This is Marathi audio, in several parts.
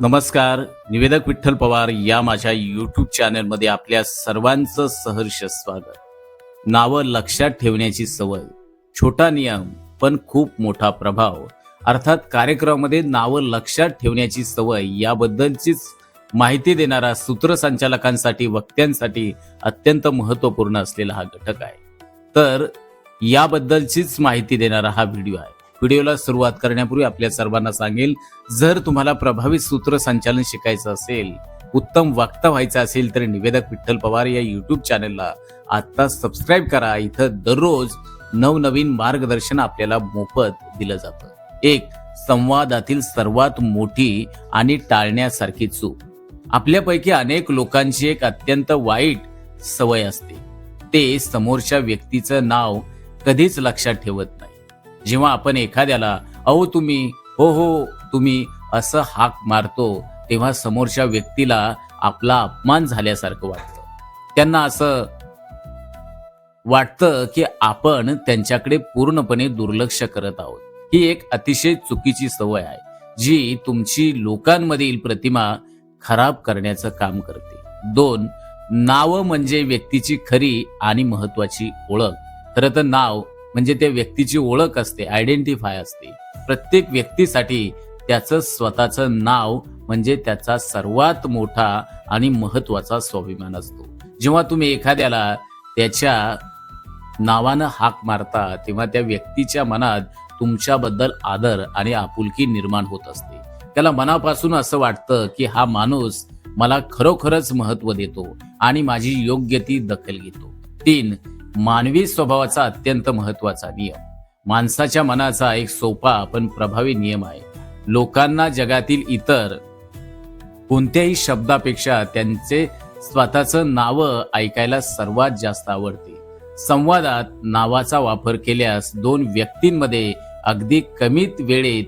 नमस्कार. निवेदक विठ्ठल पवार या माझ्या यूट्यूब चॅनलमध्ये आपल्या सर्वांचं सहर्ष स्वागत. नावं लक्षात ठेवण्याची सवय, छोटा नियम पण खूप मोठा प्रभाव. अर्थात कार्यक्रमामध्ये नावं लक्षात ठेवण्याची सवय याबद्दलचीच माहिती देणारा सूत्रसंचालकांसाठी, वक्त्यांसाठी अत्यंत महत्त्वपूर्ण असलेला हा घटक आहे. तर याबद्दलचीच माहिती देणारा हा व्हिडिओ आहे. व्हिडिओला सुरुवात करण्यापूर्वी आपल्या सर्वांना सांगेल, जर तुम्हाला प्रभावी सूत्रसंचालन शिकायचं असेल, उत्तम वक्ता व्हायचं असेल तर निवेदक विठ्ठल पवार या यूट्यूब चॅनलला आता सबस्क्राईब करा. इथं दररोज नवनवीन मार्गदर्शन आपल्याला मोफत दिलं जातं. एक, संवादातील सर्वात मोठी आणि टाळण्यासारखी चूक. आपल्यापैकी अनेक लोकांची एक अत्यंत वाईट सवय असते, ते समोरच्या व्यक्तीचं नाव कधीच लक्षात ठेवत नाही. जेव्हा आपण एखाद्याला अहो तुम्ही, हो हो तुम्ही असं हाक मारतो, तेव्हा समोरच्या व्यक्तीला आपला अपमान झाल्यासारखं वाटतं. त्यांना असं वाटतं की आपण त्यांच्याकडे पूर्णपणे दुर्लक्ष करत आहोत. ही एक अतिशय चुकीची सवय आहे, जी तुमची लोकांमधील प्रतिमा खराब करण्याचं काम करते. दोन, नावं म्हणजे व्यक्तीची खरी आणि महत्वाची ओळख. खरं तर नाव म्हणजे त्या व्यक्तीची ओळख असते, आयडेंटिफाय असते. प्रत्येक व्यक्तीसाठी त्याचं स्वतःचं नाव म्हणजे त्याचा सर्वात मोठा आणि महत्वाचा स्वाभिमान असतो. जेव्हा तुम्ही एखाद्याला त्याच्या नावानं हाक मारता, तेव्हा त्या व्यक्तीच्या मनात तुमच्याबद्दल आदर आणि आपुलकी निर्माण होत असते. त्याला मनापासून असं वाटतं की हा माणूस मला खरोखरच महत्व देतो आणि माझी योग्य ती दखल घेतो. तीन, मानवी स्वभावाचा अत्यंत महत्वाचा नियम. माणसाच्या मनाचा एक सोपा पण प्रभावी नियम आहे. लोकांना जगातील इतर कोणत्याही शब्दापेक्षा त्यांचे स्वतःचं नावं ऐकायला सर्वात जास्त आवडते. संवादात नावाचा वापर केल्यास दोन व्यक्तींमध्ये अगदी कमीत वेळेत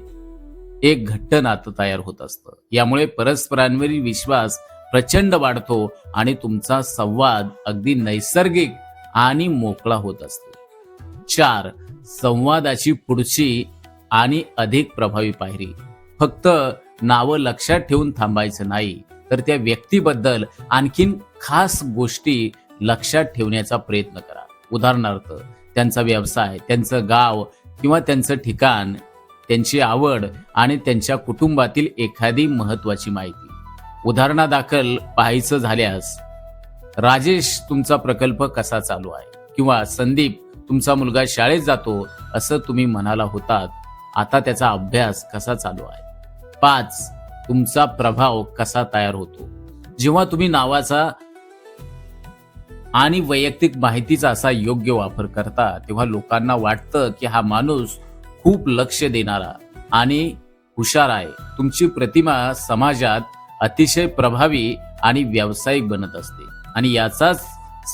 एक घट्ट नातं तयार होत असतं. यामुळे परस्परांवरील विश्वास प्रचंड वाढतो आणि तुमचा संवाद अगदी नैसर्गिक आणि मोकळा होत असतो. चार, संवादाची पुढची आणि अधिक प्रभावी पायरी. फक्त नावं लक्षात ठेवून थांबायचं नाही, तर त्या व्यक्तीबद्दल आणखीन खास गोष्टी लक्षात ठेवण्याचा प्रयत्न करा. उदाहरणार्थ, त्यांचा व्यवसाय, त्यांचं गाव किंवा त्यांचं ठिकाण, त्यांची आवड आणि त्यांच्या कुटुंबातील एखादी महत्वाची माहिती. उदाहरणादाखल पाहायचं झाल्यास, राजेश तुमचा प्रकल्प कसा चालू आहे, किंवा संदीप तुमचा मुलगा शाळेत जातो असं तुम्ही म्हणाला होतात, आता त्याचा अभ्यास कसा चालू आहे. पाच, तुमचा प्रभाव कसा तयार होतो. जेव्हा तुम्ही नावाचा आणि वैयक्तिक माहितीचा असा योग्य वापर करता, तेव्हा लोकांना वाटतं की हा माणूस खूप लक्ष देणारा आणि हुशार आहे. तुमची प्रतिमा समाजात अतिशय प्रभावी आणि व्यावसायिक बनत असते आणि याचाच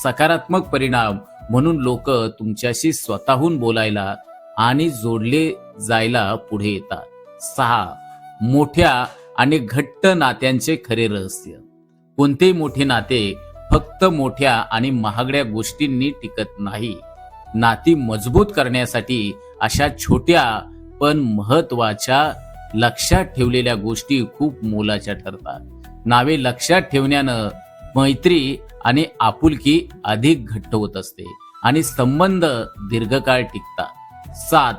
सकारात्मक परिणाम म्हणून लोक तुमच्याशी स्वतःहून बोलायला आणि जोडले जायला पुढे येतात. सहा, मोठ्या आणि घट्ट नात्यांचे खरे रहस्य. कोणतेही मोठे नाते फक्त मोठ्या आणि महागड्या गोष्टींनी टिकत नाही. नाती मजबूत करण्यासाठी अशा छोट्या पण महत्वाच्या लक्षात ठेवलेल्या गोष्टी खूप मोलाच्या ठरतात. नावे लक्षात ठेवण्यानं मैत्री आणि आपुलकी अधिक घट्ट होत असते आणि संबंध दीर्घकाळ टिकतात. सात,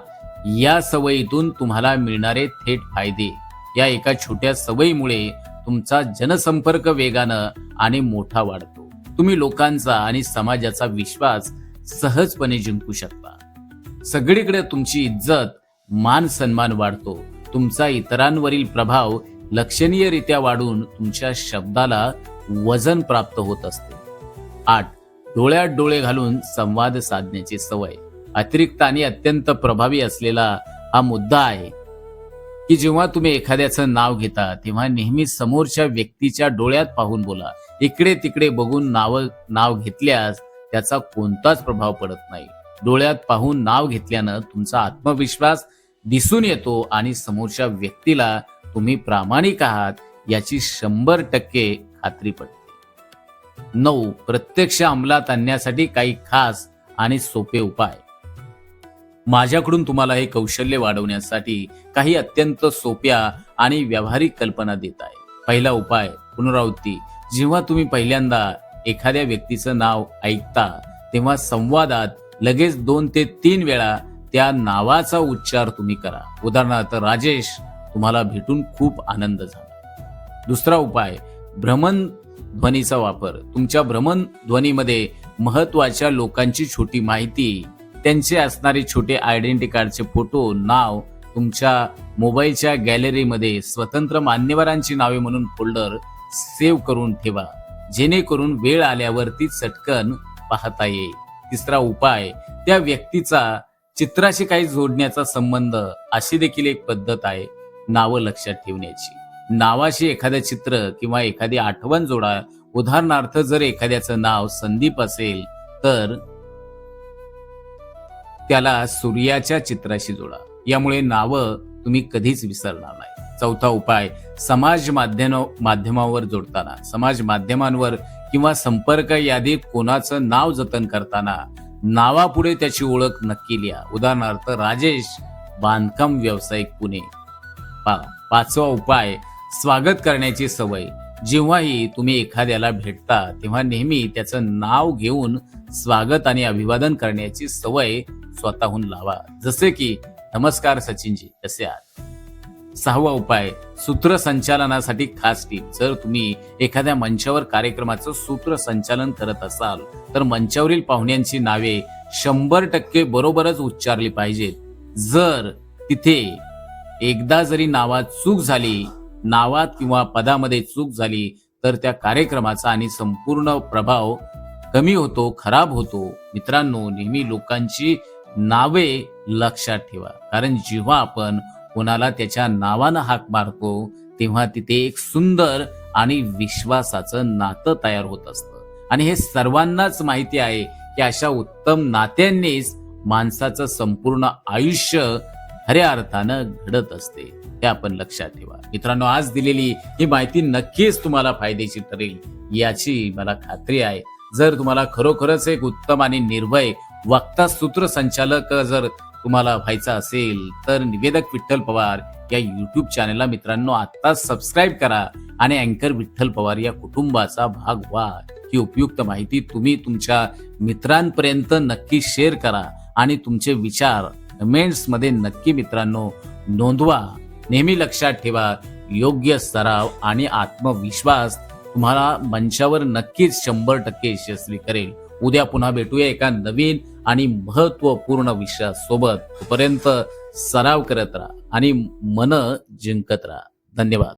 या सवयीतून तुम्हाला मिळणारे थेट फायदे. या एका छोट्या सवयीमुळे तुमचा जनसंपर्क वेगानं आणि मोठा वाढतो. तुम्ही लोकांचा आणि समाजाचा विश्वास सहजपणे जिंकू शकता. सगळीकडे तुमची इज्जत, मान सन्मान वाढतो. तुमचा इतरांवरील प्रभाव लक्षणीयरित्या वाढून तुमच्या शब्दाला वजन प्राप्त होत असते. आठ, डोळ्यात डोळे घालून संवाद साधण्याची सवय. अतिरिक्त आणि अत्यंत प्रभावी असलेला हा मुद्दा आहे की जेव्हा तुम्ही एखाद्याचं नाव घेता, तेव्हा नेहमी समोरच्या व्यक्तीच्या डोळ्यात पाहून बोला. इकडे तिकडे बघून नाव घेतल्यास त्याचा कोणताच प्रभाव पडत नाही. डोळ्यात पाहून नाव घेतल्यानं तुमचा आत्मविश्वास दिसून येतो आणि समोरच्या व्यक्तीला तुम्ही प्रामाणिक आहात याची 100% खात्री पडते. 9, प्रत्यक्ष अंमलात आणण्यासाठी काही खास आणि सोपे उपाय. माझ्याकडून तुम्हाला हे कौशल्य वाढवण्यासाठी काही अत्यंत सोप्या आणि व्यावहारिक कल्पना देत आहे. पहिला उपाय पुनरावृत्ती. जेव्हा तुम्ही पहिल्यांदा एखाद्या व्यक्तीचं नाव ऐकता तेव्हा संवादात लगेच 2 ते 3 वेळा त्या नावाचा उच्चार तुम्ही करा. उदाहरणार्थ राजेश, तुम्हाला भेटून खूप आनंद झाला. दुसरा उपाय भ्रमणध्वनीचा वापर. तुमच्या भ्रमणध्वनीमध्ये महत्वाच्या लोकांची छोटी माहिती, त्यांचे असणारे छोटे आयडेंटिटी कार्डचे फोटो, नाव तुमच्या मोबाईलच्या गॅलरीमध्ये स्वतंत्र मान्यवरांची नावे म्हणून फोल्डर सेव्ह करून ठेवा, जेणेकरून वेळ आल्यावर ती चटकन पाहता येईल. तिसरा उपाय त्या व्यक्तीचा चित्राशी काही जोडण्याचा संबंध. अशी देखील एक पद्धत आहे नावं लक्षात ठेवण्याची. नावाशी एखादं चित्र किंवा एखादी आठवण जोडा. उदाहरणार्थ जर एखाद्याचं नाव संदीप असेल तर त्याला सूर्याच्या चित्राशी जोडा. यामुळे नावं तुम्ही कधीच विसरणार नाही. चौथा उपाय समाज माध्यमावर जोडताना. समाज माध्यमांवर किंवा संपर्क यादीत कोणाचं नाव जतन करताना नावापुढे त्याची ओळख नक्की लिहा. उदाहरणार्थ राजेश, बांधकाम व्यावसायिक, पुणे. पाचवा उपाय स्वागत करण्याची सवय. जेव्हाही तुम्ही एखाद्याला भेटता तेव्हा नेहमी त्याचं नाव घेऊन स्वागत आणि अभिवादन करण्याची सवय स्वतःहून लावा. जसे की नमस्कार सचिनजी, कसे आहात. सहावा उपाय सूत्रसंचालनासाठी खास टीप. जर तुम्ही एखाद्या मंचावर कार्यक्रमाचं सूत्रसंचालन करत असाल तर मंचावरील पाहुण्यांची नावे 100% बरोबरच उच्चारली पाहिजेत. जर तिथे एकदा जरी नावात किंवा पदामध्ये चूक झाली तर त्या कार्यक्रमाचा आणि संपूर्ण प्रभाव कमी होतो, खराब होतो. मित्रांनो, नेहमी लोकांची नावे लक्षात ठेवा, कारण जेव्हा आपण कोणाला त्याच्या नावानं हाक मारतो तेव्हा तिथे एक सुंदर आणि विश्वासाचं नातं तयार होत असतं. आणि हे सर्वांनाच माहिती आहे की अशा उत्तम नात्यांनीच माणसाचं संपूर्ण आयुष्य खऱ्या अर्थानं घडत असते. हे आपण लक्षात ठेवा. मित्रांनो, आज दिलेली ही माहिती नक्कीच तुम्हाला फायदेची ठरेल याची मला खात्री आहे. जर तुम्हाला खरोखरच एक उत्तम आणि निर्भय वक्ता सूत्रसंचालक जर तुम्हाला व्हायचा असेल तर निवेदक विठ्ठल पवार या युट्यूब चॅनलला मित्रांनो आत्ताच सबस्क्राईब करा आणि अँकर विठ्ठल पवार या कुटुंबाचा भाग व्हा. ही उपयुक्त माहिती तुम्ही तुमच्या मित्रांपर्यंत नक्की शेअर करा आणि तुमचे विचार कमेंट्स मध्ये नक्की मित्रांनो नोंदवा. नेहमी लक्षात ठेवा, योग्य सराव आणि आत्मविश्वास तुम्हाला मंचावर नक्कीच 100% यशस्वी करेल. उद्या पुन्हा भेटूया एका नवीन आणि महत्वपूर्ण विषयासोबत. तोपर्यंत सराव करत राहा आणि मन जिंकत राहा. धन्यवाद.